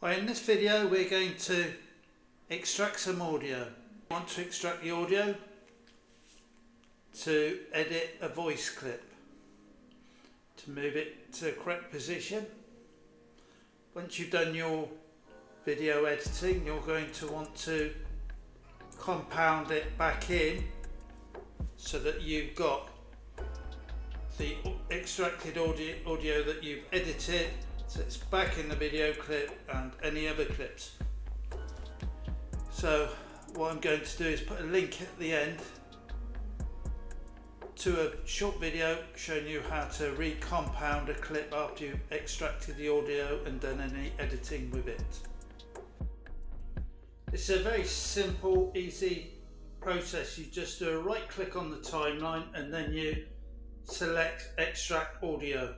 Right, in this video we're going to extract some audio. I want to extract the audio to edit a voice clip, to move it to the correct position. Once you've done your video editing, you're going to want to compound it back in so that you've got the extracted audio that you've edited, so it's back in the video clip and any other clips. So what I'm going to do is put a link at the end to a short video showing you how to recompound a clip after you've extracted the audio and done any editing with it. It's a very simple, easy process. You just do a right click on the timeline and then you select extract audio.